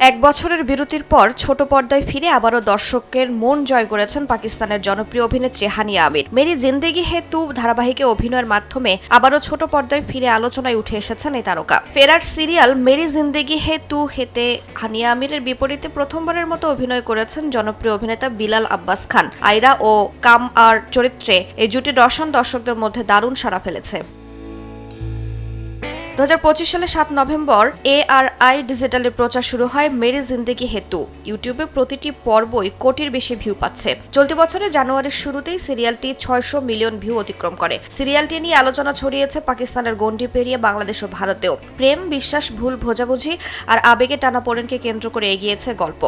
এক বছরের বিরতির পর ছোট পর্দায় ফিরে আবারও দর্শকের মন জয় করেছেন পাকিস্তানের জনপ্রিয় অভিনেত্রী হানিয়া আমির। মেরি জিন্দেগি হে তু ধারাবাহিকে অভিনয়ের মাধ্যমে আবারও ছোট পর্দায় ফিরে আলোচনায় উঠে এসেছেন এই তারকা। ফেরার সিরিয়াল মেরি জিন্দেগি হে তু হেতে হানিয়া আমিরের বিপরীতে প্রথমবারের মতো অভিনয় করেছেন জনপ্রিয় অভিনেতা বিলাল আব্বাস খান। আয়রা ও কাম আর চরিত্রে এই জুটির রসায়ন দর্শকদের মধ্যে দারুণ সাড়া ফেলেছে। 2025 সালে 7 নভেম্বর ARI ডিজিটালে প্রচার শুরু হয় মেরি জিন্দেগি হে তু। ইউটিউবে প্রতিটি পর্বই কোটির বেশি ভিউ পাচ্ছে। চলতি বছরের জানুয়ারির শুরুতেই সিরিয়ালটি 600 মিলিয়ন ভিউ অতিক্রম করে। সিরিয়ালটি নিয়ে আলোচনা ছড়িয়েছে পাকিস্তানের গণ্ডি পেরিয়ে বাংলাদেশ ও ভারতেও। প্রেম, বিশ্বাস, ভুল বোঝাবুঝি আর আবেগে টানাপোড়েনকে কেন্দ্র করে এগিয়েছে গল্প।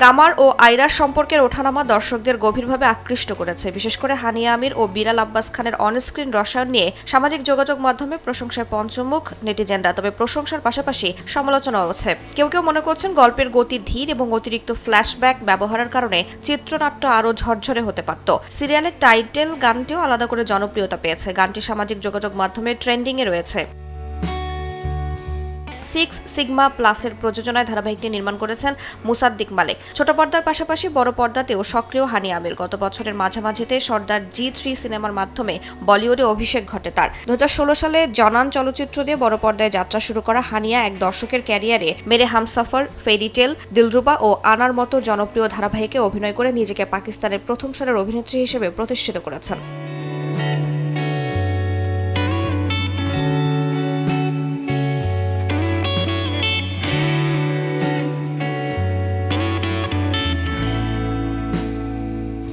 কামার ও আয়রার সম্পর্কের ওঠানামা দর্শকদের গভীরভাবে আকৃষ্ট করেছে। বিশেষ করে হানিয়া আমির ও বিলাল আব্বাস খানের অনস্ক্রিন রসায়ন নিয়ে সামাজিক যোগাযোগ মাধ্যমে প্রশংসায় পঞ্চমুখ নেটিজেনরা। তবে প্রশংসার পাশাপাশি সমালোচনাও আছে। কেউ কেউ মনে করছেন গল্পের গতি ধীর এবং অতিরিক্ত ফ্ল্যাশব্যাক ব্যবহারের কারণে চিত্রনাট্য আরও ঝরঝরে হতে পারত। সিরিয়ালের টাইটেল গানটিও আলাদা করে জনপ্রিয়তা পেয়েছে। গানটি সামাজিক যোগাযোগ মাধ্যমে ট্রেন্ডিংয়ে রয়েছে। 6 সিগমা প্লাসের প্রযোজনায় ধারাবাহিকটি নির্মাণ করেছেন মুসাদ্দিক মালিক। ছোট পর্দার পাশাপাশি বড় পর্দাতেও সক্রিয় হানিয়া আমির। গত বছরের মাঝামাঝিতে সর্দার G3 সিনেমার মাধ্যমে বলিউডে অভিষেক ঘটে তার। 2016 সালে জনান চলচ্চিত্র দিয়ে বড় পর্দায় যাত্রা শুরু করা হানিয়া এক দর্শকের ক্যারিয়ারে মেরে হামসফর, ফেরিটেল, দিলরুবা ও আনার মতো জনপ্রিয় ধারাবাহিকে অভিনয় করে নিজেকে পাকিস্তানের প্রথম সারির অভিনেত্রী হিসেবে প্রতিষ্ঠিত করেছেন।